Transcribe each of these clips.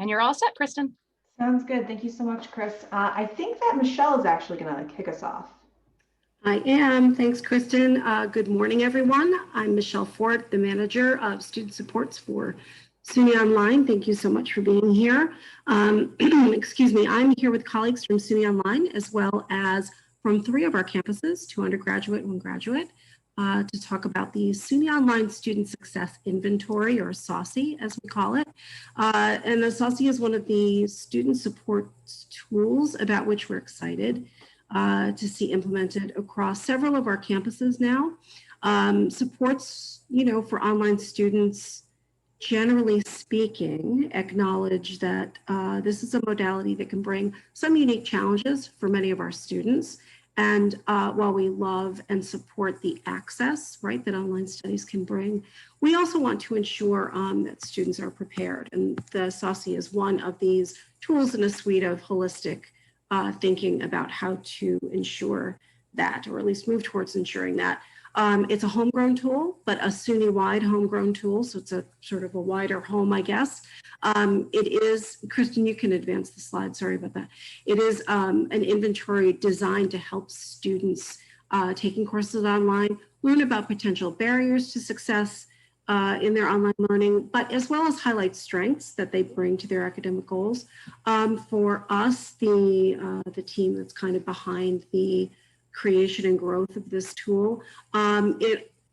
And you're all set, Kristyn. Sounds good. Thank you so much, Chris. I think that Michelle is actually going to kick us off. I am. Thanks, Kristyn. Good morning, everyone. I'm Michele Forte, the manager of student supports for SUNY Online. Thank you so much for being here. Excuse me, I'm here with colleagues from SUNY Online, as well as from 3 of our campuses, 2 undergraduate, 1 graduate, to talk about the SUNY Online Student Success Inventory, or SOSSI, as we call it. And the SOSSI is one of the student support tools about which we're excited to see implemented across several of our campuses now. Supports, for online students, generally speaking, acknowledge that this is a modality that can bring some unique challenges for many of our students. And while we love and support the access, right, that online studies can bring, we also want to ensure that students are prepared. And the SOSSI is one of these tools in a suite of holistic thinking about how to ensure that, or at least move towards ensuring that. It's a homegrown tool, but a SUNY-wide homegrown tool, so it's a sort of a wider home, I guess. It is, Kristyn, you can advance the slide, sorry about that. It is an inventory designed to help students taking courses online learn about potential barriers to success in their online learning, but as well as highlight strengths that they bring to their academic goals. For us, the team that's kind of behind the creation and growth of this tool,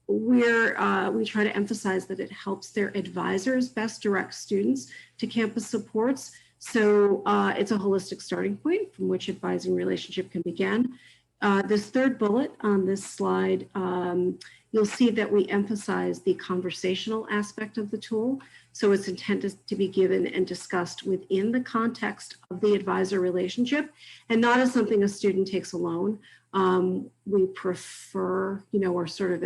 we try to emphasize that it helps their advisors best direct students to campus supports. So it's a holistic starting point from which advising relationship can begin. This third bullet on this slide, you'll see that we emphasize the conversational aspect of the tool. So it's intended to be given and discussed within the context of the advisor relationship and not as something a student takes alone. We prefer, or sort of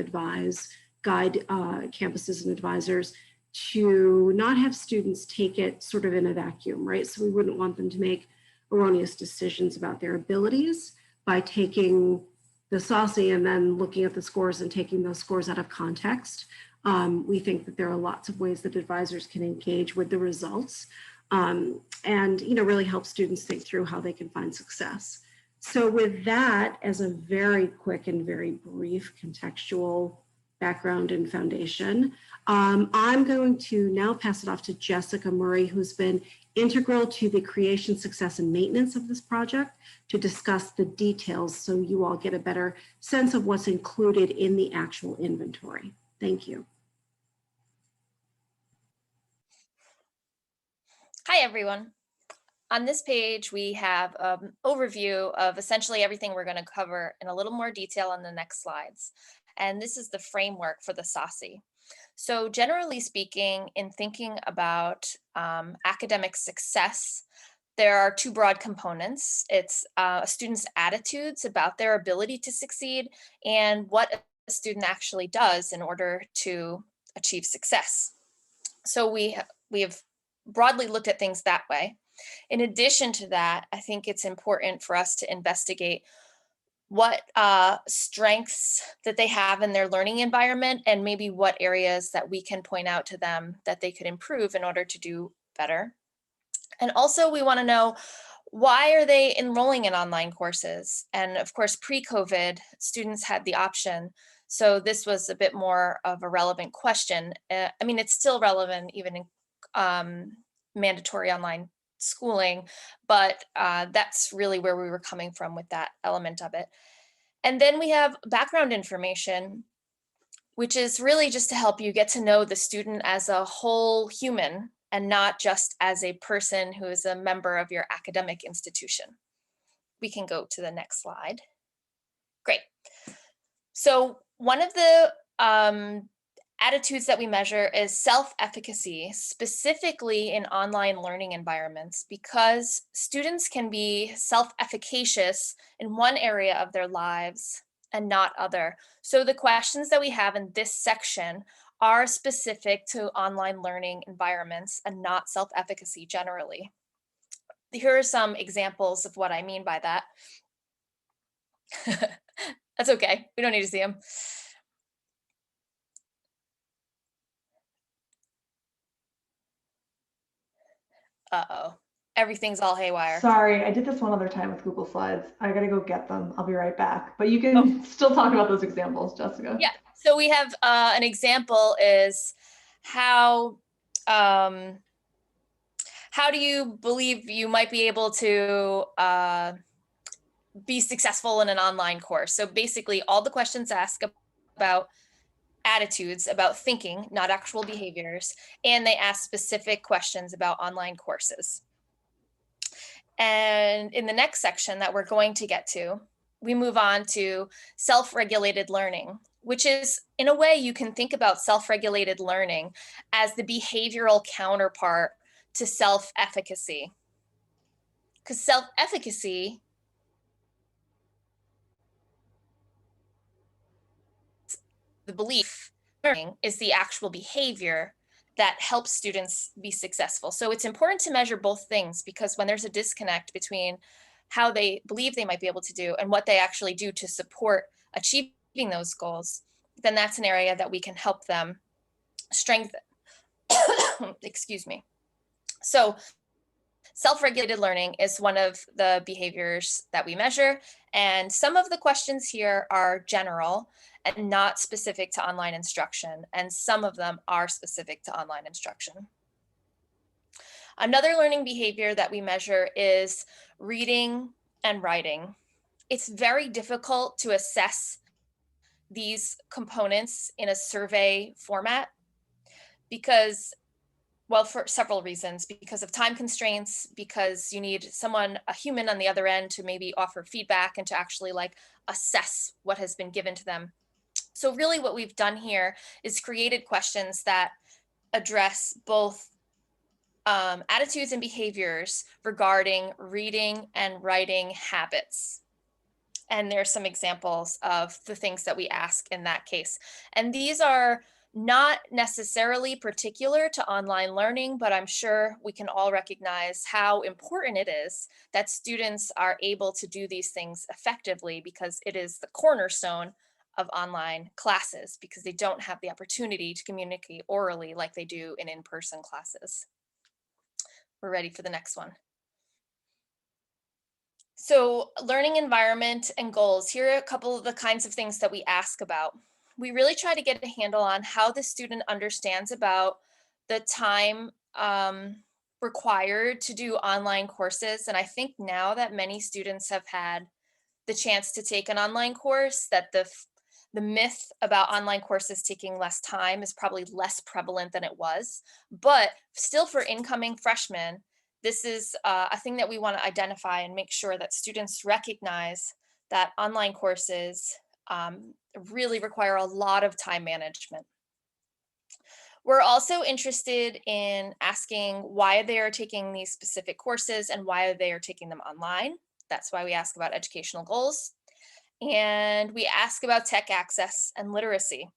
guide campuses and advisors to not have students take it sort of in a vacuum, right? So we wouldn't want them to make erroneous decisions about their abilities by taking the SOSSI and then looking at the scores and taking those scores out of context. We think that there are lots of ways that advisors can engage with the results and really help students think through how they can find success. So with that as a very quick and very brief contextual background and foundation, I'm going to now pass it off to Jessica Murray, who's been integral to the creation, success, and maintenance of this project, to discuss the details so you all get a better sense of what's included in the actual inventory. Thank you. Hi, everyone. On this page, we have an overview of essentially everything we're going to cover in a little more detail on the next slides. And this is the framework for the SOSSI. So generally speaking, in thinking about academic success, there are 2 broad components. It's a student's attitudes about their ability to succeed and what a student actually does in order to achieve success. So we have broadly looked at things that way. In addition to that, I think it's important for us to investigate what strengths that they have in their learning environment and maybe what areas that we can point out to them that they could improve in order to do better. And also we want to know, why are they enrolling in online courses? And of course, pre-COVID, students had the option. So this was a bit more of a relevant question. I mean, it's still relevant even in mandatory online schooling, but that's really where we were coming from with that element of it. And then we have background information, which is really just to help you get to know the student as a whole human and not just as a person who is a member of your academic institution. We can go to the next slide. Great. So one of the attitudes that we measure is self-efficacy, specifically in online learning environments, because students can be self-efficacious in one area of their lives and not other. So the questions that we have in this section are specific to online learning environments and not self-efficacy generally. Here are some examples of what I mean by that. That's okay, we don't need to see them. Uh-oh, everything's all haywire. Sorry, I did this one other time with Google Slides. I gotta go get them. I'll be right back. But you can Oh. still talk about those examples, Jessica. Yeah, so we have an example is how do you believe you might be able to be successful in an online course? So basically all the questions ask about attitudes, about thinking, not actual behaviors, and they ask specific questions about online courses. And in the next section that we're going to get to, we move on to self-regulated learning, which is, in a way, you can think about self-regulated learning as the behavioral counterpart to self-efficacy. Because self-efficacy the belief learning is the actual behavior that helps students be successful. So it's important to measure both things, because when there's a disconnect between how they believe they might be able to do and what they actually do to support achieving those goals, then that's an area that we can help them strengthen. Excuse me. So self-regulated learning is one of the behaviors that we measure, and some of the questions here are general and not specific to online instruction, and some of them are specific to online instruction. Another learning behavior that we measure is reading and writing. It's very difficult to assess these components in a survey format because, well, for several reasons, because of time constraints, because you need someone, a human on the other end, to maybe offer feedback and to actually like assess what has been given to them. So really what we've done here is created questions that address both attitudes and behaviors regarding reading and writing habits. And there's some examples of the things that we ask in that case. And these are not necessarily particular to online learning, but I'm sure we can all recognize how important it is that students are able to do these things effectively, because it is the cornerstone of online classes, because they don't have the opportunity to communicate orally like they do in in-person classes. We're ready for the next one. So learning environment and goals, here are a couple of the kinds of things that we ask about. We really try to get a handle on how the student understands about the time required to do online courses. And I think now that many students have had the chance to take an online course, that the myth about online courses taking less time is probably less prevalent than it was. But still, for incoming freshmen, this is a thing that we want to identify and make sure that students recognize that online courses really require a lot of time management. We're also interested in asking why they are taking these specific courses and why they are taking them online. That's why we ask about educational goals. And we ask about tech access and literacy.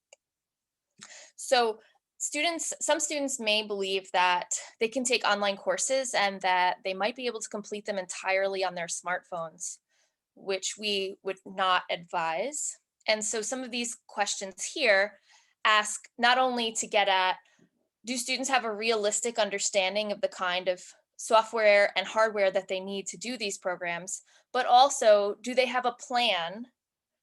So some students may believe that they can take online courses and that they might be able to complete them entirely on their smartphones, which we would not advise. And so some of these questions here ask not only to get at, do students have a realistic understanding of the kind of software and hardware that they need to do these programs, but also, do they have a plan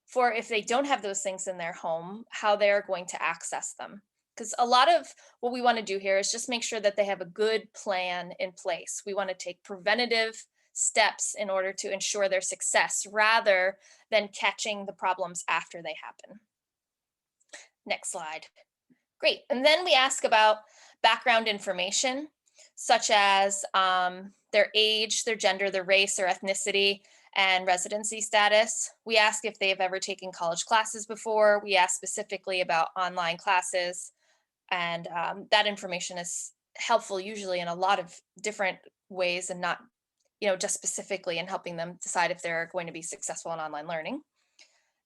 for if they don't have those things in their home, how they're going to access them? Because a lot of what we want to do here is just make sure that they have a good plan in place. We want to take preventative steps in order to ensure their success rather than catching the problems after they happen. Next slide. Great. And then we ask about background information, such as their age, their gender, their race, their ethnicity, and residency status. We ask if they've ever taken college classes before. We ask specifically about online classes, and that information is helpful usually in a lot of different ways and not, just specifically in helping them decide if they're going to be successful in online learning.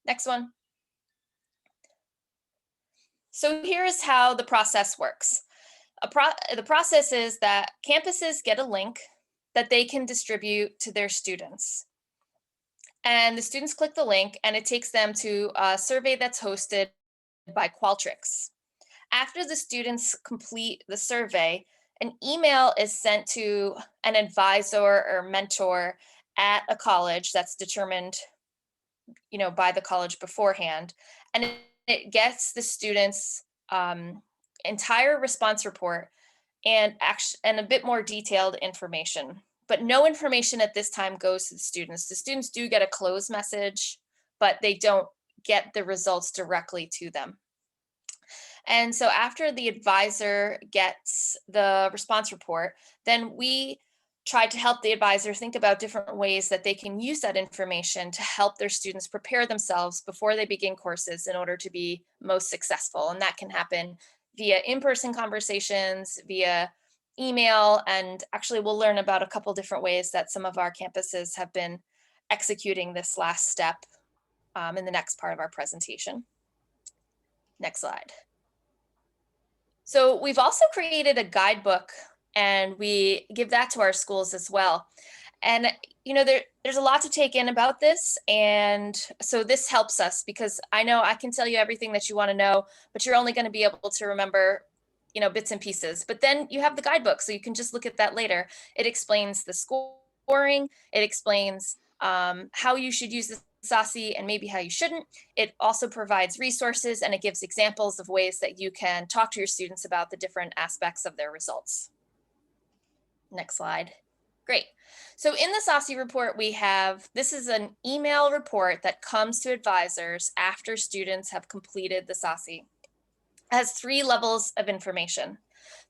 Next one. So here's how the process works. The process is that campuses get a link that they can distribute to their students. And the students click the link and it takes them to a survey that's hosted by Qualtrics. After the students complete the survey, An email is sent to an advisor or mentor at a college that's determined, by the college beforehand, and it gets the students' entire response report and a bit more detailed information. But no information at this time goes to the students. The students do get a close message, but they don't get the results directly to them. And so after the advisor gets the response report, then we try to help the advisor think about different ways that they can use that information to help their students prepare themselves before they begin courses in order to be most successful. And that can happen via in-person conversations, via email, and actually we'll learn about a couple different ways that some of our campuses have been executing this last step in the next part of our presentation. Next slide. So we've also created a guidebook, and we give that to our schools as well. And there's a lot to take in about this, and so this helps us because I know I can tell you everything that you want to know, but you're only going to be able to remember bits and pieces. But then you have the guidebook, so you can just look at that later. It explains the scoring, it explains how you should use the SOSSI and maybe how you shouldn't. It also provides resources, and it gives examples of ways that you can talk to your students about the different aspects of their results. Next slide. Great. So in the SOSSI report, this is an email report that comes to advisors after students have completed the SOSSI. It has 3 levels of information.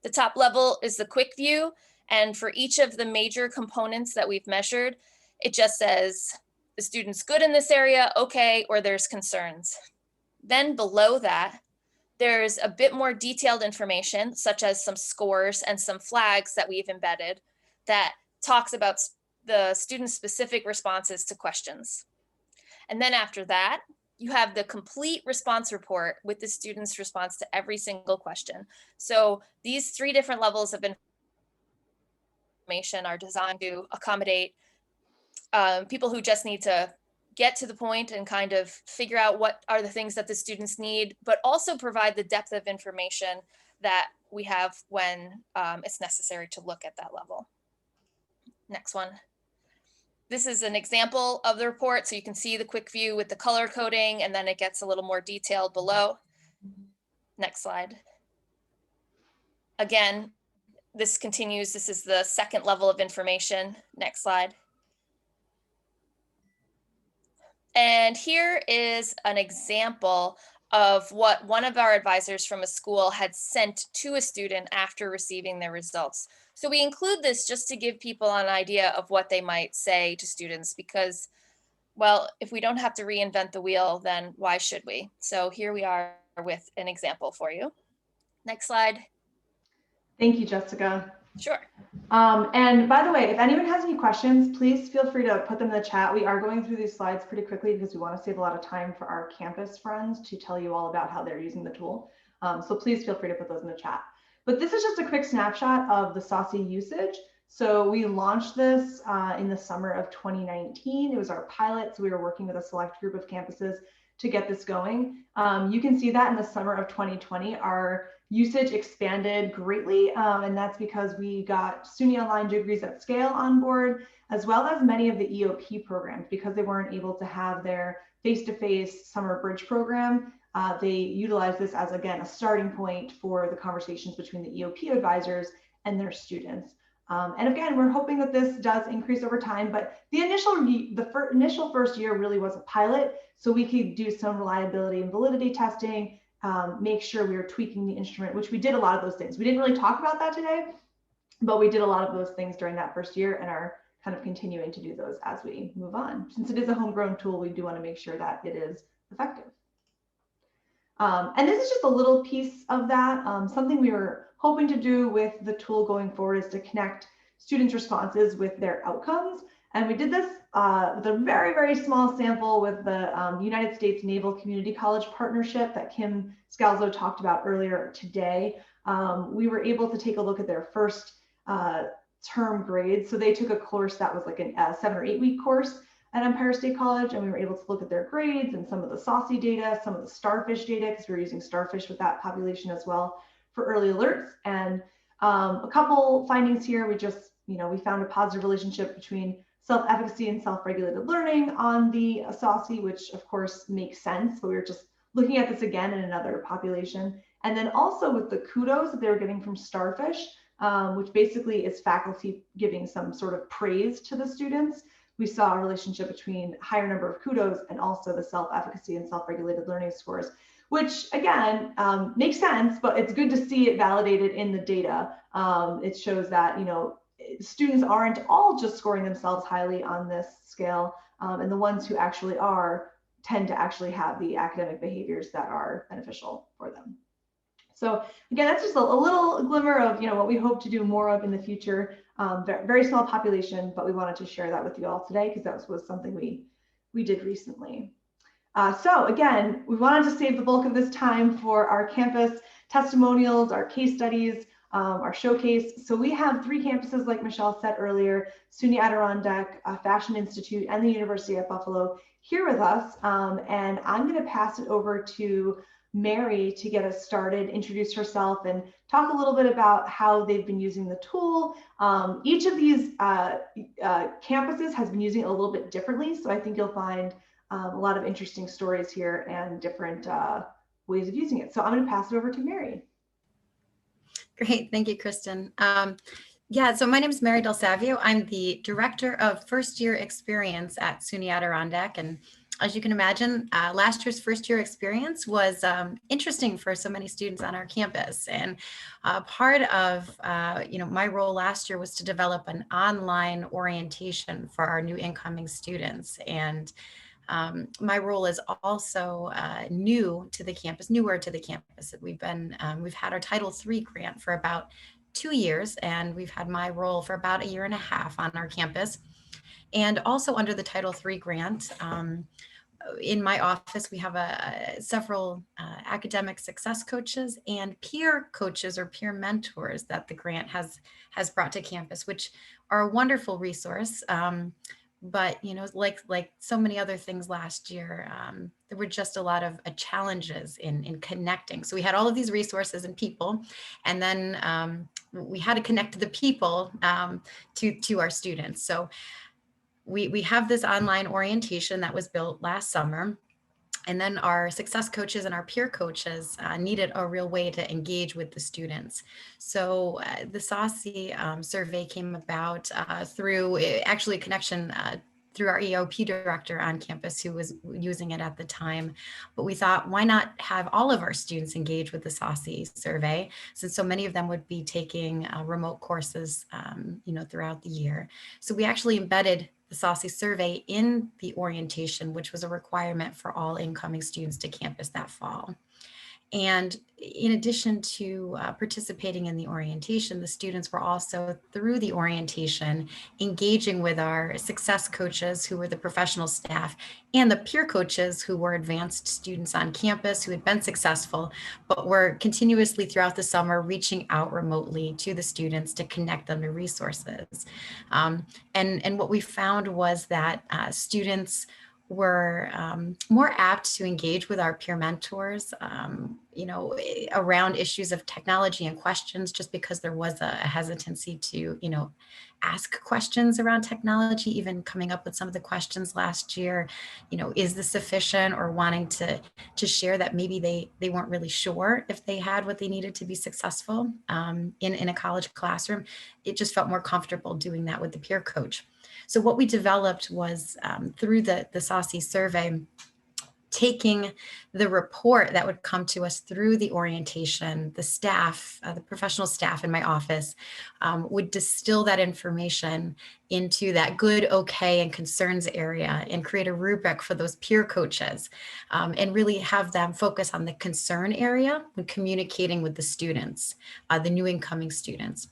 The top level is the quick view, and for each of the major components that we've measured, it just says, the student's good in this area, okay, or there's concerns. Then below that, there's a bit more detailed information, such as some scores and some flags that we've embedded that talks about the student-specific responses to questions. And then after that, you have the complete response report with the student's response to every single question. So these 3 different levels of information are designed to accommodate people who just need to get to the point and kind of figure out what are the things that the students need, but also provide the depth of information that we have when it's necessary to look at that level. Next one. This is an example of the report. So you can see the quick view with the color coding, and then it gets a little more detailed below. Next slide. Again, this continues. This is the 2nd level of information. Next slide. And here is an example of what one of our advisors from a school had sent to a student after receiving their results. So we include this just to give people an idea of what they might say to students because, well, if we don't have to reinvent the wheel, then why should we? So here we are with an example for you. Next slide. Thank you, Jessica. Sure. And by the way, if anyone has any questions, please feel free to put them in the chat. We are going through these slides pretty quickly because we want to save a lot of time for our campus friends to tell you all about how they're using the tool. So please feel free to put those in the chat. But this is just a quick snapshot of the SOSSI usage. So we launched this in the summer of 2019. It was our pilot. So we were working with a select group of campuses to get this going. You can see that in the summer of 2020, our usage expanded greatly, and that's because we got SUNY Online Degrees at Scale on board, as well as many of the EOP programs, because they weren't able to have their face-to-face summer bridge program. They utilized this as, again, a starting point for the conversations between the EOP advisors and their students. And again, we're hoping that this does increase over time, but the initial first year really was a pilot, so we could do some reliability and validity testing, make sure we were tweaking the instrument, which we did a lot of those things. We didn't really talk about that today, but we did a lot of those things during that first year and are kind of continuing to do those as we move on. Since it is a homegrown tool, we do want to make sure that it is effective. And this is just a little piece of that. Something we were hoping to do with the tool going forward is to connect students' responses with their outcomes. And we did this with a very, very small sample with the United States Naval Community College partnership that Kim Scalzo talked about earlier today. We were able to take a look at their first term grades. So they took a course that was like a 7 or 8 week course at Empire State College, and we were able to look at their grades and some of the SOSSI data, some of the starfish data, because we were using starfish with that population as well for early alerts. And A couple findings here. We found a positive relationship between self-efficacy and self-regulated learning on the SOSSI, which of course makes sense, but we were just looking at this again in another population. And then also with the kudos that they were getting from Starfish, which basically is faculty giving some sort of praise to the students, we saw a relationship between higher number of kudos and also the self-efficacy and self-regulated learning scores, which again makes sense, but it's good to see it validated in the data. It shows that, students aren't all just scoring themselves highly on this scale, and the ones who actually are tend to actually have the academic behaviors that are beneficial for them. So again, that's just a little glimmer of what we hope to do more of in the future. Very small population, but we wanted to share that with you all today because that was something we did recently. So again, we wanted to save the bulk of this time for our campus testimonials, our case studies, our showcase. So we have 3 campuses, like Michele said earlier: SUNY Adirondack, Fashion Institute, and the University at Buffalo here with us. And I'm going to pass it over to Mary to get us started, introduce herself, and talk a little bit about how they've been using the tool. Each of these campuses has been using it a little bit differently, so I think you'll find a lot of interesting stories here and different ways of using it. So I'm going to pass it over to Mary. Great, thank you, Kristyn. Yeah, so my name is Mary Del Savio. I'm the Director of First Year Experience at SUNY Adirondack, and as you can imagine, last year's first year experience was interesting for so many students on our campus. And part of my role last year was to develop an online orientation for our new incoming students. And my role is also newer to the campus. We've had our Title III grant for about 2 years, and we've had my role for about 1.5 years on our campus. And also under the Title III grant, in my office, we have several academic success coaches and peer coaches or peer mentors that the grant has brought to campus, which are a wonderful resource. But like so many other things last year, there were just a lot of challenges in connecting. So we had all of these resources and people, and then we had to connect to the people to our students. So we have this online orientation that was built last summer. And then our success coaches and our peer coaches needed a real way to engage with the students. So the SOSSI survey came about through actually a connection through our EOP director on campus who was using it at the time. But we thought, why not have all of our students engage with the SOSSI survey, since so many of them would be taking remote courses throughout the year. So we actually embedded the SOSSI survey in the orientation, which was a requirement for all incoming students to campus that fall. And in addition to participating in the orientation, the students were also, through the orientation, engaging with our success coaches, who were the professional staff, and the peer coaches, who were advanced students on campus who had been successful, but were continuously throughout the summer reaching out remotely to the students to connect them to resources. And what we found was that students were more apt to engage with our peer mentors, around issues of technology and questions, just because there was a hesitancy to, ask questions around technology, even coming up with some of the questions last year, is this sufficient, or wanting to share that maybe they weren't really sure if they had what they needed to be successful in a college classroom. It just felt more comfortable doing that with the peer coach. So what we developed was through the SOSSI survey, taking the report that would come to us through the orientation, the staff, the professional staff in my office would distill that information into that good, okay, and concerns area, and create a rubric for those peer coaches, and really have them focus on the concern area when communicating with the students, the new incoming students.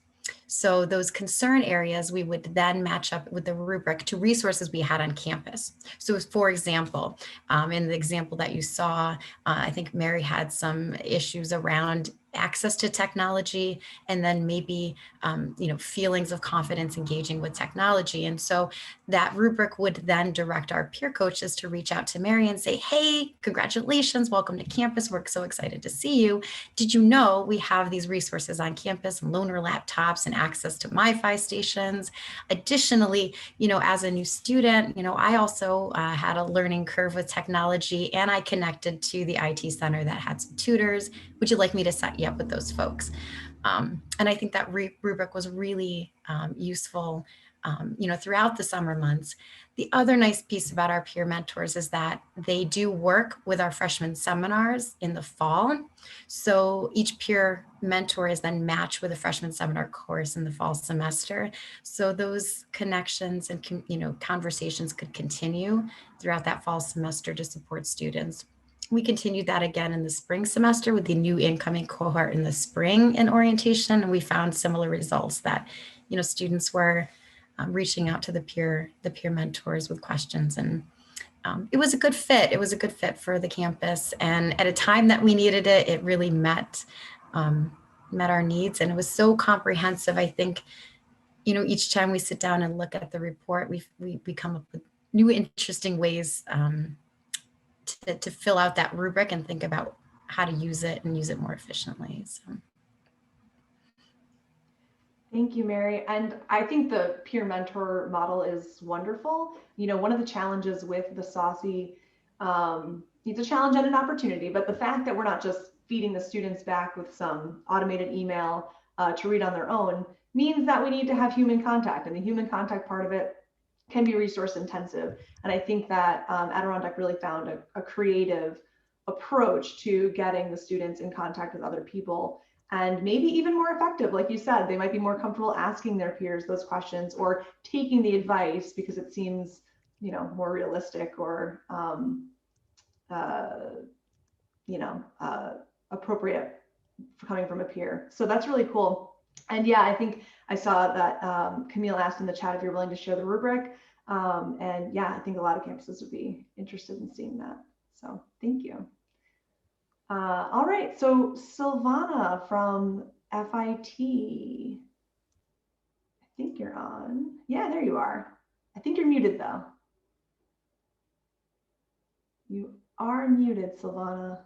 So those concern areas, we would then match up with the rubric to resources we had on campus. So for example, in the example that you saw, I think Mary had some issues around access to technology, and then maybe, feelings of confidence engaging with technology. And so that rubric would then direct our peer coaches to reach out to Mary and say, hey, congratulations, welcome to campus. We're so excited to see you. Did you know we have these resources on campus and loaner laptops and access to MiFi stations? Additionally, as a new student, I also had a learning curve with technology, and I connected to the IT center that had some tutors. Would you like me to set you up with those folks? And I think that rubric was really useful, throughout the summer months. The other nice piece about our peer mentors is that they do work with our freshman seminars in the fall. So each peer mentor is then matched with a freshman seminar course in the fall semester. So those connections and, conversations could continue throughout that fall semester to support students. We continued that again in the spring semester with the new incoming cohort in the spring in orientation, and we found similar results that, students were reaching out to the peer mentors with questions, and it was a good fit. It was a good fit for the campus, and at a time that we needed it, it really met our needs, and it was so comprehensive. I think, each time we sit down and look at the report, we come up with new interesting ways to fill out that rubric and think about how to use it and use it more efficiently. So. Thank you, Mary. And I think the peer mentor model is wonderful. One of the challenges with the SOSSI, it's a challenge and an opportunity, but the fact that we're not just feeding the students back with some automated email to read on their own means that we need to have human contact, and the human contact part of it can be resource intensive. And I think that Adirondack really found a creative approach to getting the students in contact with other people, and maybe even more effective. Like you said, they might be more comfortable asking their peers those questions or taking the advice because it seems, more realistic or, appropriate for coming from a peer. So that's really cool. And yeah, I think I saw that Camille asked in the chat if you're willing to share the rubric. And yeah, I think a lot of campuses would be interested in seeing that. So thank you. All right, so Silvana from FIT, I think you're on. Yeah, there you are. I think you're muted though. You are muted, Silvana.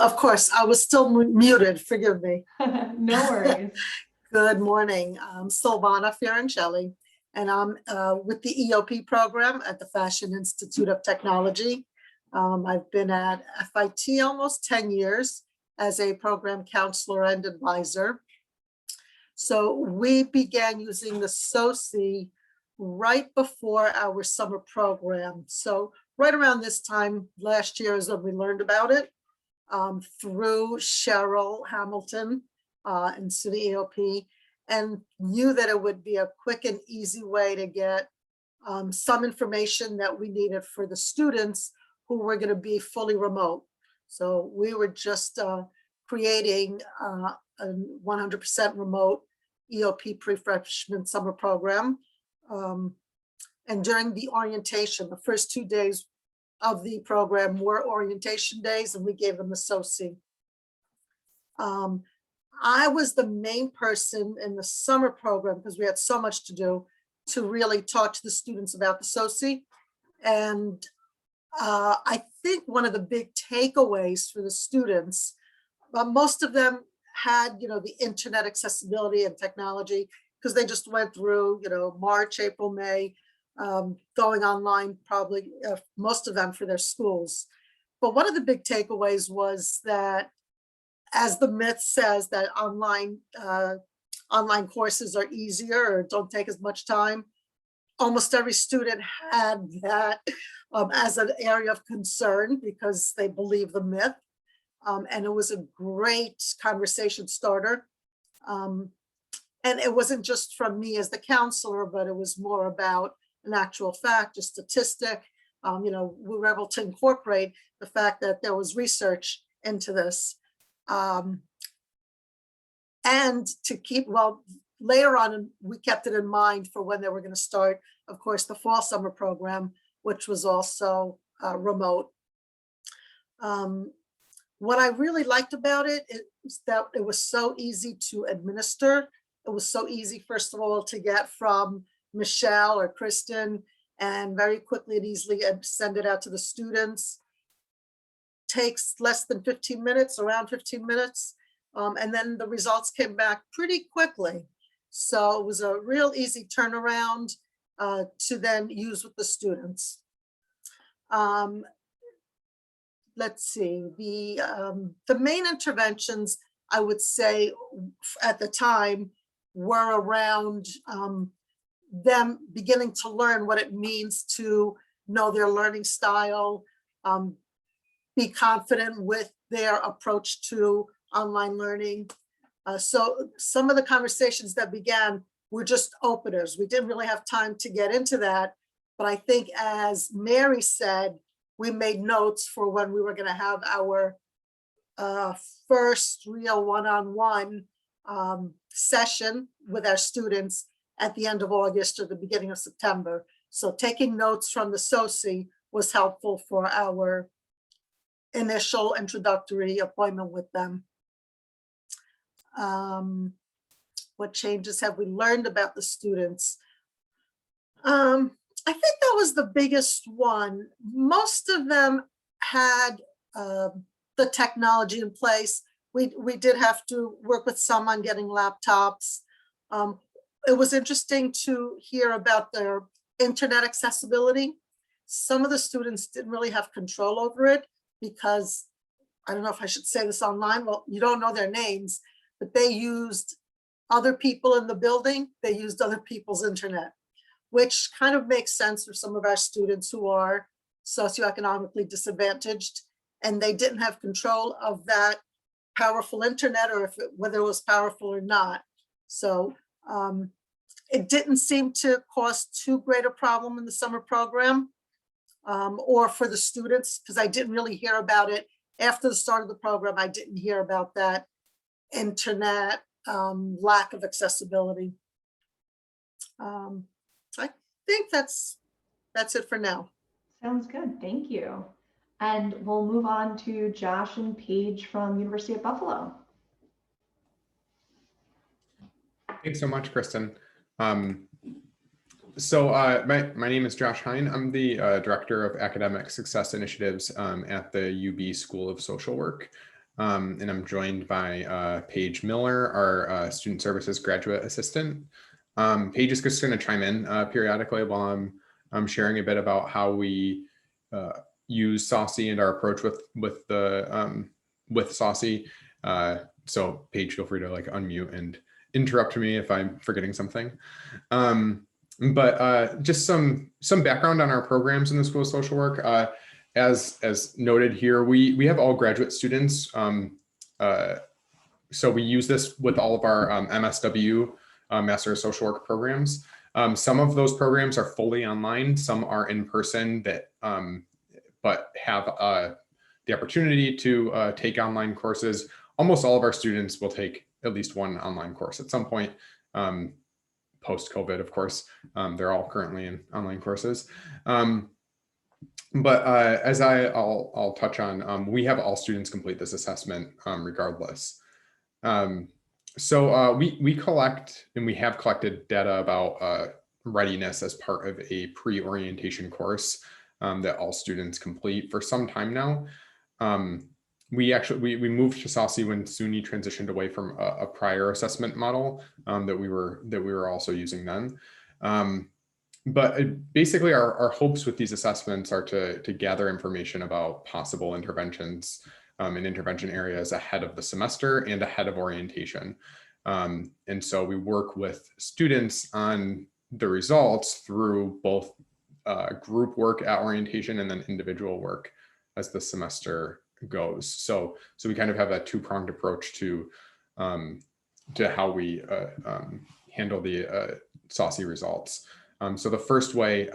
Of course, I was still muted, forgive me. No worries. Good morning, I'm Silvana Fiorancelli, and I'm with the EOP program at the Fashion Institute of Technology. I've been at FIT almost 10 years as a program counselor and advisor. So we began using the SOSSI right before our summer program. So right around this time last year is when we learned about it through Cheryl Hamilton and SUNY EOP, and knew that it would be a quick and easy way to get some information that we needed for the students who were going to be fully remote. So we were just creating a 100% remote EOP pre-freshman summer program. And during the orientation, the first 2 days of the program were orientation days, and we gave them the SOSSI. I was the main person in the summer program because we had so much to do to really talk to the students about the SOSSI. And I think one of the big takeaways for the students, most of them had, the internet accessibility and technology because they just went through, March, April, May, going online, probably most of them for their schools. But one of the big takeaways was that, as the myth says, that online courses are easier or don't take as much time. Almost every student had that as an area of concern because they believe the myth. And it was a great conversation starter. And it wasn't just from me as the counselor, but it was more about an actual fact, a statistic. We were able to incorporate the fact that there was research into this. And to keep, later on, we kept it in mind for when they were going to start, of course, the fall summer program, which was also remote. What I really liked about it is that it was so easy to administer. It was so easy, first of all, to get from Michele or Kristyn, and very quickly and easily send it out to the students. Takes less than 15 minutes, around 15 minutes. And then the results came back pretty quickly. So it was a real easy turnaround to then use with the students. Let's see, the main interventions, I would say at the time, were around them beginning to learn what it means to know their learning style, be confident with their approach to online learning. So some of the conversations that began were just openers. We didn't really have time to get into that, but I think, as Mary said, we made notes for when we were going to have our first real one-on-one session with our students at the end of August or the beginning of September. So taking notes from the SOSSI was helpful for our initial introductory appointment with them. What changes have we learned about the students? I think that was the biggest one. Most of them had the technology in place. We did have to work with some on getting laptops. It was interesting to hear about their internet accessibility. Some of the students didn't really have control over it because, I don't know if I should say this online, well, you don't know their names, but they used other people in the building. They used other people's internet, which kind of makes sense for some of our students who are socioeconomically disadvantaged, and they didn't have control of that powerful internet, or whether it was powerful or not. So it didn't seem to cause too great a problem in the summer program or for the students, because I didn't really hear about it after the start of the program. I didn't hear about that internet lack of accessibility. I think that's it for now. Sounds good. Thank you. And we'll move on to Josh and Paige from University of Buffalo. Thanks so much, Kristyn. My name is Josh Hine. I'm the Director of Academic Success Initiatives at the UB School of Social Work. And I'm joined by Paige Muller, our Student Services Graduate Assistant. Paige is just going to chime in periodically while I'm sharing a bit about how we use SOSSI and our approach with SOSSI. So Paige, feel free to unmute and interrupt me if I'm forgetting something. But just some background on our programs in the School of Social Work. As noted here, we have all graduate students. So we use this with all of our MSW, Master of Social Work programs. Some of those programs are fully online. Some are in person but have the opportunity to take online courses. Almost all of our students will take at least one online course at some point, post-COVID, of course. They're all currently in online courses. But as I'll touch on, we have all students complete this assessment regardless. So we collect, and we have collected data about readiness as part of a pre-orientation course that all students complete for some time now. We moved to SOSSI when SUNY transitioned away from a prior assessment model that we were also using then. But basically our hopes with these assessments are to gather information about possible interventions and intervention areas ahead of the semester and ahead of orientation. And so we work with students on the results through both group work at orientation and then individual work as the semester goes. So we kind of have a two-pronged approach to how we handle the SOSSI results. So the first way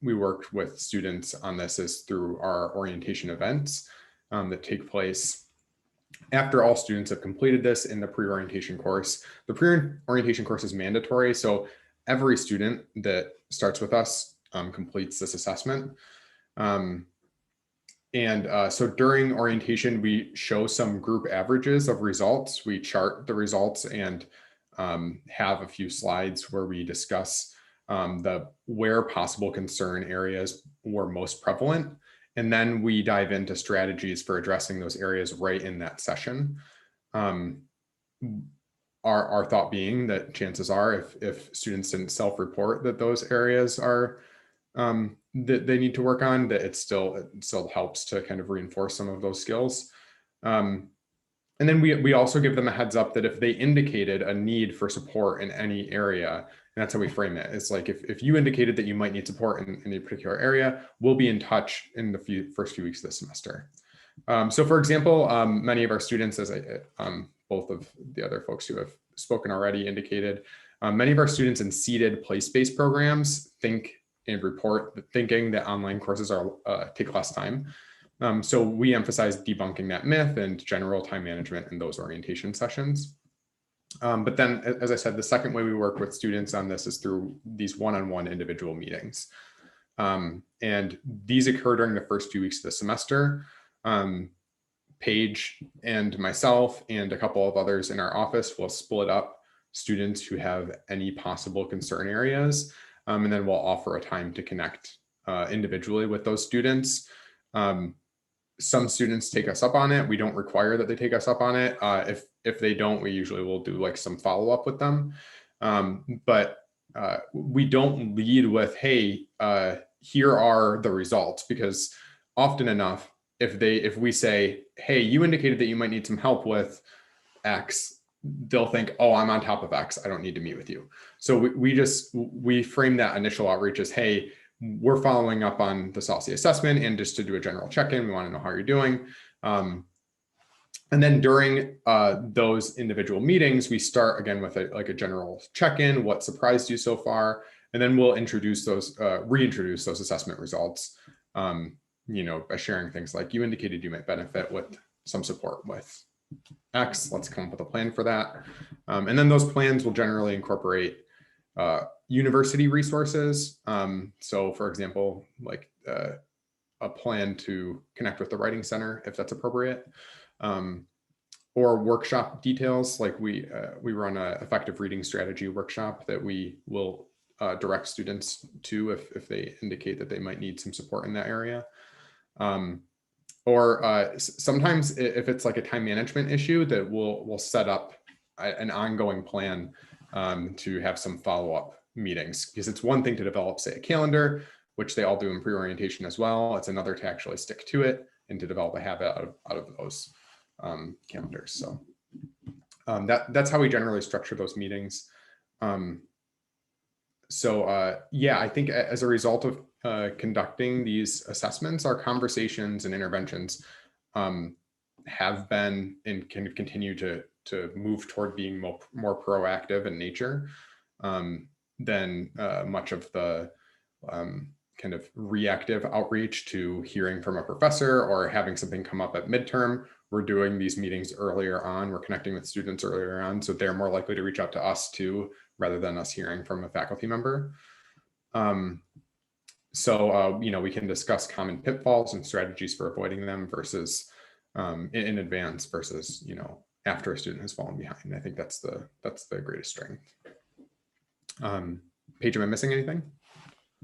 we worked with students on this is through our orientation events that take place after all students have completed this in the pre-orientation course. The pre-orientation course is mandatory, so every student that starts with us completes this assessment. So during orientation, we show some group averages of results. We chart the results and have a few slides where we discuss where possible concern areas were most prevalent. And then we dive into strategies for addressing those areas right in that session. Our thought being that chances are if students didn't self-report that those areas are that they need to work on, that it still helps to kind of reinforce some of those skills. And then we also give them a heads up that if they indicated a need for support in any area, and that's how we frame it. It's like if you indicated that you might need support in a particular area, we'll be in touch in the first few weeks of the semester. So for example, many of our students, as both of the other folks who have spoken already indicated, many of our students in seated place-based programs think and report thinking that online courses take less time. So we emphasize debunking that myth and general time management in those orientation sessions. But then, as I said, the second way we work with students on this is through these one-on-one individual meetings. And these occur during the first few weeks of the semester. Paige and myself and a couple of others in our office will split up students who have any possible concern areas. And then we'll offer a time to connect individually with those students. Some students take us up on it. We don't require that they take us up on it. If they don't, we usually will do like some follow-up with them. But we don't lead with, hey, here are the results, because often enough, if we say, hey, you indicated that you might need some help with X, they'll think, oh, I'm on top of X, I don't need to meet with you. So we frame that initial outreach as, hey, we're following up on the SOSSI assessment, and just to do a general check-in, we want to know how you're doing. And then during those individual meetings, we start again with a general check-in, what surprised you so far, and then we'll reintroduce those assessment results, by sharing things like, you indicated you might benefit with some support with X, let's come up with a plan for that. And then those plans will generally incorporate university resources. So for example, like a plan to connect with the Writing Center, if that's appropriate, or workshop details. Like we run an effective reading strategy workshop that we will direct students to if they indicate that they might need some support in that area. Or sometimes if it's like a time management issue, that we'll set up an ongoing plan to have some follow-up meetings, because it's one thing to develop, say, a calendar, which they all do in pre-orientation as well. It's another to actually stick to it and to develop a habit out of those calendars. So that's how we generally structure those meetings. Yeah, I think as a result of conducting these assessments, our conversations and interventions have been and can continue to move toward being more proactive in nature than much of the kind of reactive outreach to hearing from a professor or having something come up at midterm. We're doing these meetings earlier on. We're connecting with students earlier on, so they're more likely to reach out to us too, rather than us hearing from a faculty member. We can discuss common pitfalls and strategies for avoiding them versus in advance versus, after a student has fallen behind. I think that's the greatest strength. Paige, am I missing anything?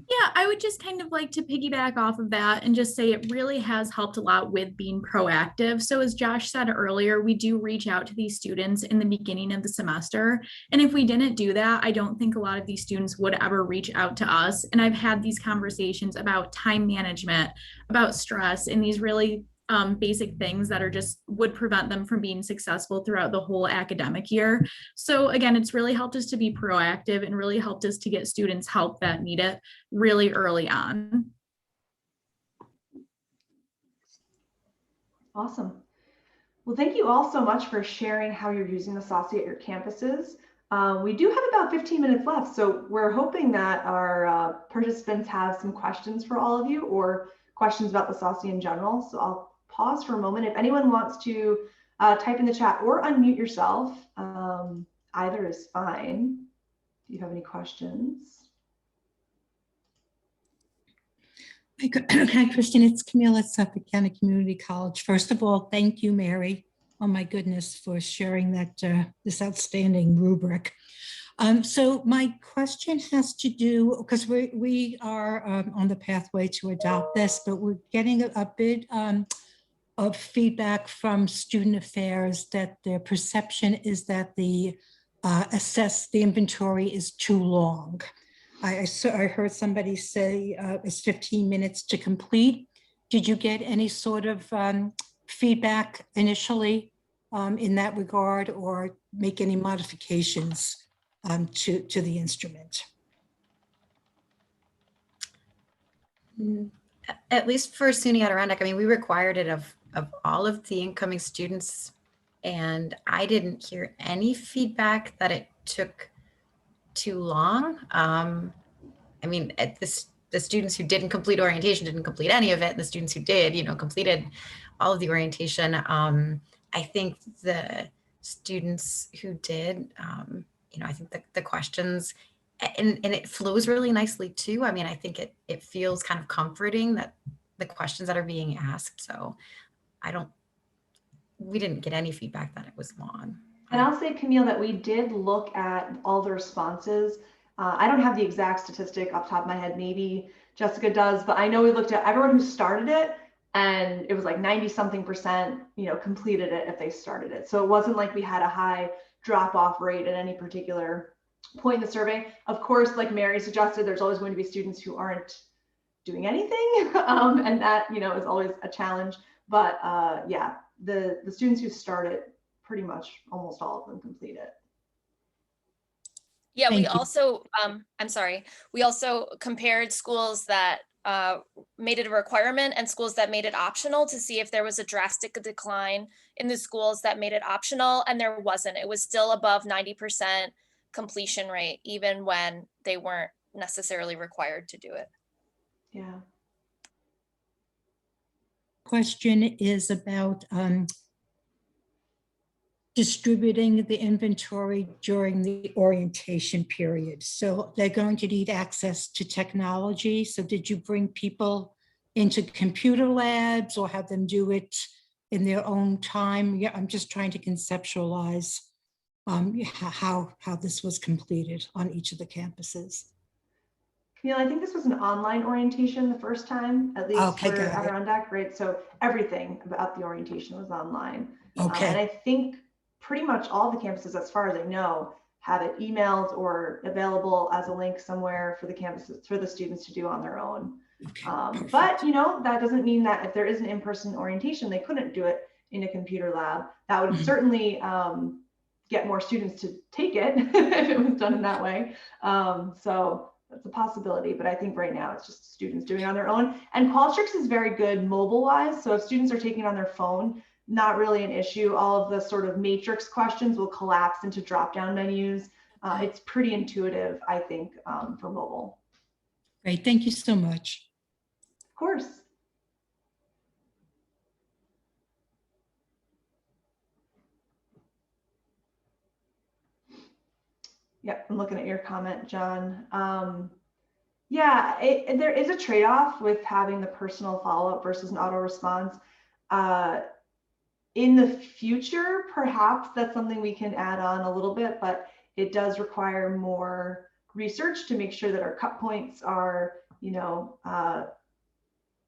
Yeah, I would just kind of like to piggyback off of that and just say it really has helped a lot with being proactive. So as Josh said earlier, we do reach out to these students in the beginning of the semester. And if we didn't do that, I don't think a lot of these students would ever reach out to us. And I've had these conversations about time management, about stress, and these really basic things that would prevent them from being successful throughout the whole academic year. So again, it's really helped us to be proactive and really helped us to get students help that need it really early on. Awesome. Well, thank you all so much for sharing how you're using the SOSSI at your campuses. We do have about 15 minutes left, so we're hoping that our participants have some questions for all of you or questions about the SOSSI in general. So I'll pause for a moment. If anyone wants to type in the chat or unmute yourself, either is fine. Do you have any questions? Hi, Kristyn. It's Camille at Suffolk County Community College. First of all, thank you, Mary. Oh my goodness, for sharing that this outstanding rubric. So my question has to do, because we are on the pathway to adopt this, but we're getting a bit of feedback from student affairs that their perception is that the inventory is too long. I heard somebody say it's 15 minutes to complete. Did you get any sort of feedback initially in that regard, or make any modifications to the instrument? At least for SUNY Adirondack, I mean, we required it of all of the incoming students, and I didn't hear any feedback that it took too long. I mean, the students who didn't complete orientation didn't complete any of it. And the students who did, completed all of the orientation. I think the students who did, I think the questions, and it flows really nicely too. I mean, I think it feels kind of comforting that the questions that are being asked. So we didn't get any feedback that it was long. And I'll say, Camille, that we did look at all the responses. I don't have the exact statistic off the top of my head. Maybe Jessica does, but I know we looked at everyone who started it, and it was like 90-something%, completed it if they started it. So it wasn't like we had a high drop-off rate at any particular point in the survey. Of course, like Mary suggested, there's always going to be students who aren't doing anything, and that is always a challenge. But yeah, the students who started, pretty much almost all of them complete it. Yeah, Thank we you. also, we also compared schools that made it a requirement and schools that made it optional to see if there was a drastic decline in the schools that made it optional, and there wasn't. It was still above 90% completion rate, even when they weren't necessarily required to do it. Yeah. Question is about distributing the inventory during the orientation period. So they're going to need access to technology. So did you bring people into computer labs or have them do it in their own time? Yeah, I'm just trying to conceptualize how this was completed on each of the campuses. Camille, I think this was an online orientation the first time, at least for Adirondack, right? So everything about the orientation was online. Okay. And I think pretty much all the campuses, as far as I know, have it emailed or available as a link somewhere for the campuses, for the students to do on their own. Okay, but that doesn't mean that if there is an in-person orientation, they couldn't do it in a computer lab. That would certainly get more students to take it if it was done in that way. So that's a possibility, but I think right now it's just students doing it on their own. And Qualtrics is very good mobile-wise. So if students are taking it on their phone, not really an issue. All of the sort of matrix questions will collapse into drop-down menus. It's pretty intuitive, I think, for mobile. Great, thank you so much. Of course. Yep, I'm looking at your comment, John. Yeah, there is a trade-off with having the personal follow-up versus an auto response. In the future, perhaps that's something we can add on a little bit, but it does require more research to make sure that our cut points are,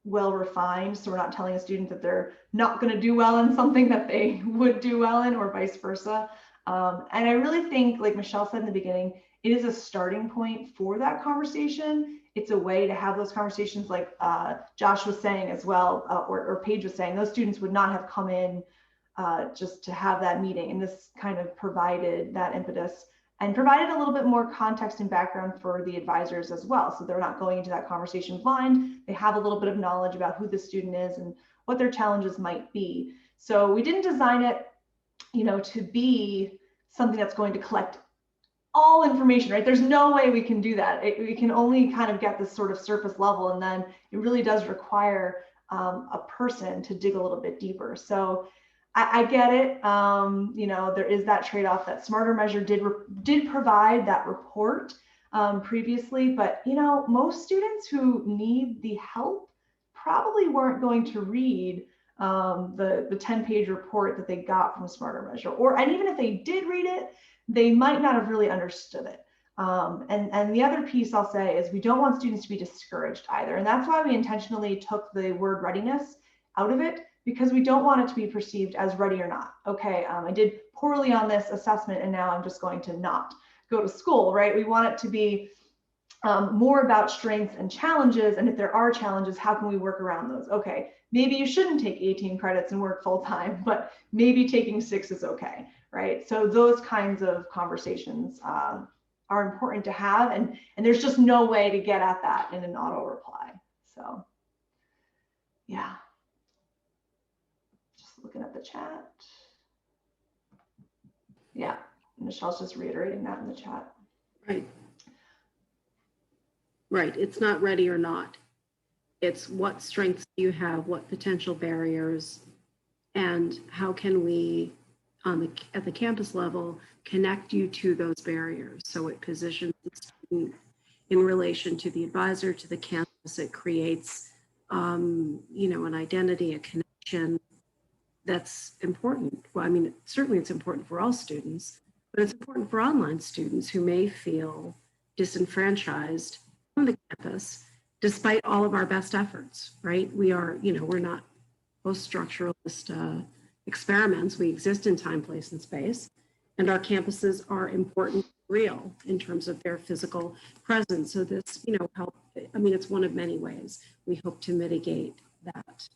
well refined. So we're not telling a student that they're not going to do well in something that they would do well in, or vice versa. And I really think, like Michele said in the beginning, it is a starting point for that conversation. It's a way to have those conversations, like Josh was saying as well, or Paige was saying, those students would not have come in just to have that meeting. And this kind of provided that impetus and provided a little bit more context and background for the advisors as well. So they're not going into that conversation blind. They have a little bit of knowledge about who the student is and what their challenges might be. So we didn't design it, to be something that's going to collect all information, right? There's no way we can do that. We can only kind of get this sort of surface level, and then it really does require a person to dig a little bit deeper. So I get it. There is that trade-off. That Smarter Measure did provide that report previously, but most students who need the help probably weren't going to read the 10-page report that they got from Smarter Measure, and even if they did read it, they might not have really understood it. And the other piece I'll say is we don't want students to be discouraged either. And that's why we intentionally took the word readiness out of it, because we don't want it to be perceived as ready or not. Okay, I did poorly on this assessment and now I'm just going to not go to school, right? We want it to be more about strengths and challenges. And if there are challenges, how can we work around those? Okay, maybe you shouldn't take 18 credits and work full time, but maybe taking 6 is okay, right? So those kinds of conversations are important to have, and there's just no way to get at that in an auto reply. So yeah, just looking at the chat. Yeah, Michelle's just reiterating that in the chat. Right. Right, it's not ready or not. It's what strengths do you have, what potential barriers, and how can we, at the campus level, connect you to those barriers. So it positions the student in relation to the advisor, to the campus. It creates, you know, an identity, a connection that's important. Well, I mean, certainly it's important for all students, but it's important for online students who may feel disenfranchised from the campus, despite all of our best efforts, right? We are, you know, we're not post-structuralist experiments. We exist in time, place, and space. And our campuses are important, real in terms of their physical presence. So this, you know, help, I mean, it's one of many ways we hope to mitigate that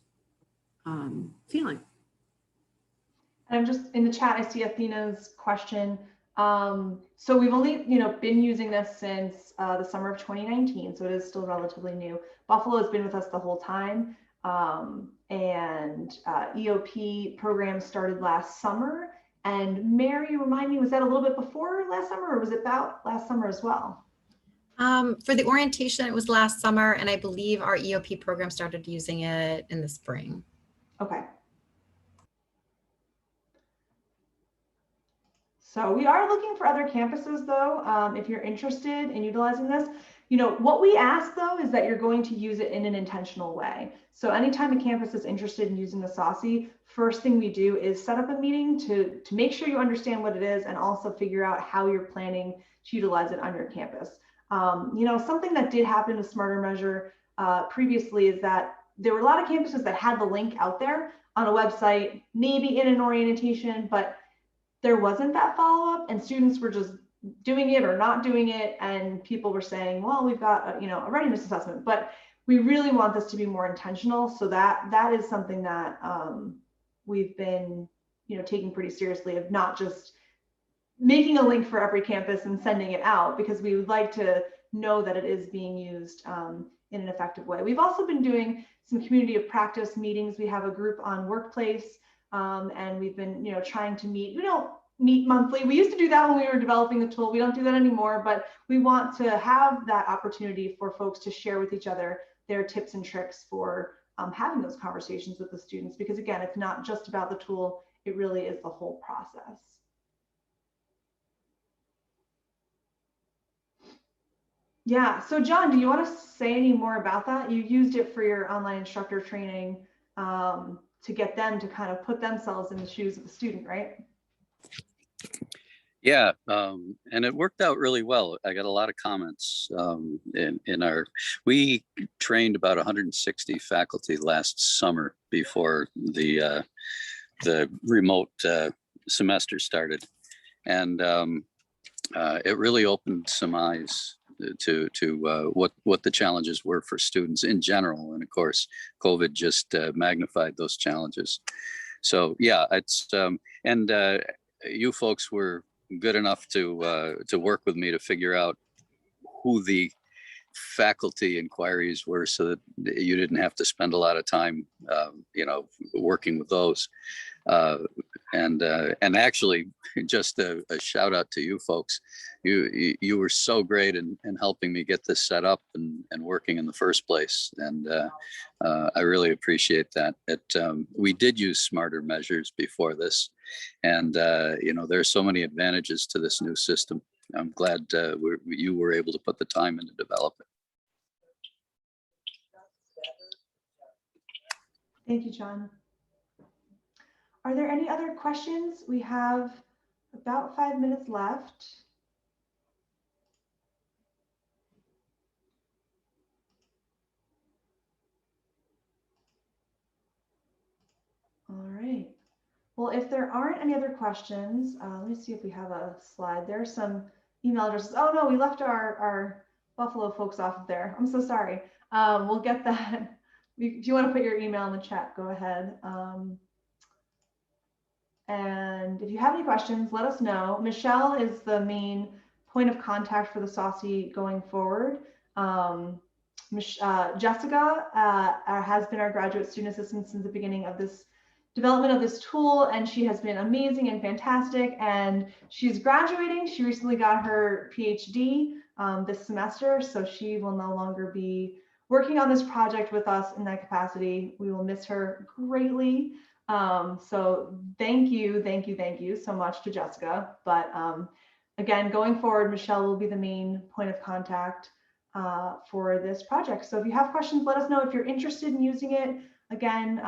feeling. And I'm just in the chat, I see Athena's question. So we've only, you know, been using this since the summer of 2019, so it is still relatively new. Buffalo has been with us the whole time, and EOP program started last summer. And Mary, remind me, was that a little bit before last summer, or was it about last summer as well? For the orientation, it was last summer, and I believe our EOP program started using it in the spring. Okay. So we are looking for other campuses though, if you're interested in utilizing this. You know, what we ask though is that you're going to use it in an intentional way. So anytime a campus is interested in using the SOSSI, first thing we do is set up a meeting to make sure you understand what it is and also figure out how you're planning to utilize it on your campus. You know, something that did happen with Smarter Measure previously is that there were a lot of campuses that had the link out there on a website, maybe in an orientation, but there wasn't that follow-up, and students were just doing it or not doing it, and people were saying, well, we've got a, you know, a readiness assessment. But we really want this to be more intentional, so that is something that we've been, you know, taking pretty seriously, of not just making a link for every campus and sending it out, because we would like to know that it is being used in an effective way. We've also been doing some community of practice meetings. We have a group on workplace, and we've been, you know, trying to meet. We don't meet monthly. We used to do that when we were developing the tool. We don't do that anymore, but we want to have that opportunity for folks to share with each other their tips and tricks for having those conversations with the students, because again, it's not just about the tool, it really is the whole process. Yeah, so John, do you want to say any more about that? You used it for your online instructor training to get them to kind of put themselves in the shoes of the student, right? Yeah, and it worked out really well. I got a lot of comments in our, we trained about 160 faculty last summer before the remote semester started. And it really opened some eyes to what the challenges were for students in general. And of course, COVID just magnified those challenges. So yeah, it's, you folks were good enough to work with me to figure out who the faculty inquiries were, so that you didn't have to spend a lot of time, you know, working with those. And actually, just a shout out to you folks. You were so great in helping me get this set up and working in the first place. And I really appreciate that. We did use Smarter Measures before this. And, you know, there's so many advantages to this new system. I'm glad you were able to put the time in to develop it. Thank you, John. Are there any other questions? We have about 5 minutes left. All right. Well, if there aren't any other questions, let me see if we have a slide. There are some email addresses. Oh no, we left our Buffalo folks off of there. I'm so sorry. We'll get that. If you want to put your email in the chat, go ahead. And if you have any questions, let us know. Michelle is the main point of contact for the SOSSI going forward. Jessica has been our graduate student assistant since the beginning of this development of this tool, and she has been amazing and fantastic, and she's graduating. She recently got her PhD this semester, so she will no longer be working on this project with us in that capacity. We will miss her greatly. So thank you so much to Jessica. But again, going forward, Michelle will be the main point of contact for this project. So if you have questions, let us know. If you're interested in using it, again,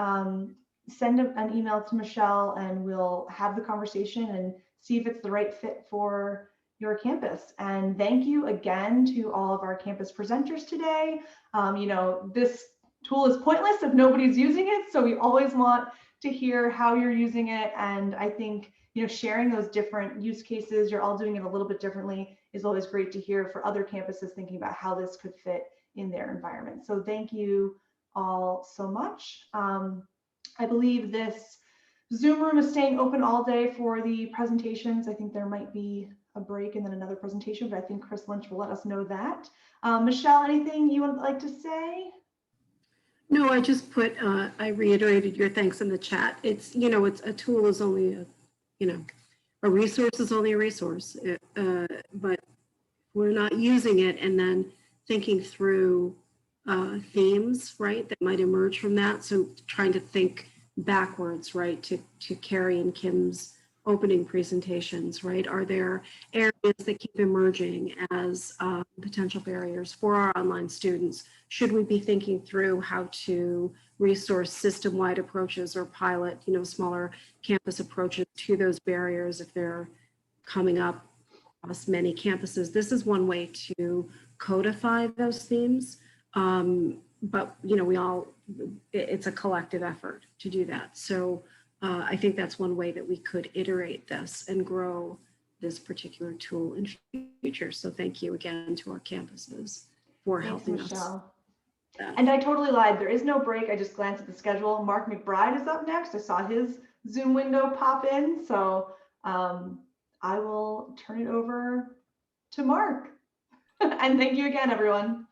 send an email to Michelle and we'll have the conversation and see if it's the right fit for your campus. And thank you again to all of our campus presenters today. You know, this tool is pointless if nobody's using it, so we always want to hear how you're using it. And I think, you know, sharing those different use cases, you're all doing it a little bit differently, is always great to hear for other campuses thinking about how this could fit in their environment. So thank you all so much. I believe this Zoom room is staying open all day for the presentations. I think there might be a break and then another presentation, but I think Chris Lynch will let us know that. Michelle, anything you would like to say? No, I just put, I reiterated your thanks in the chat. It's, you know, it's a tool is only a, you know, a resource is only a resource, but we're not using it and then thinking through themes, right, that might emerge from that. So trying to think backwards, right, to Carrie and Kim's opening presentations, right? Are there areas that keep emerging as potential barriers for our online students? Should we be thinking through how to resource system-wide approaches or pilot, you know, smaller campus approaches to those barriers if they're coming up across many campuses? This is one way to codify those themes. But, you know, it's a collective effort to do that. So I think that's one way that we could iterate this and grow this particular tool in future. So thank you again to our campuses for helping us. And I totally lied. There is no break. I just glanced at the schedule. Mark McBride is up next. I saw his Zoom window pop in. So I will turn it over to Mark. And thank you again, everyone.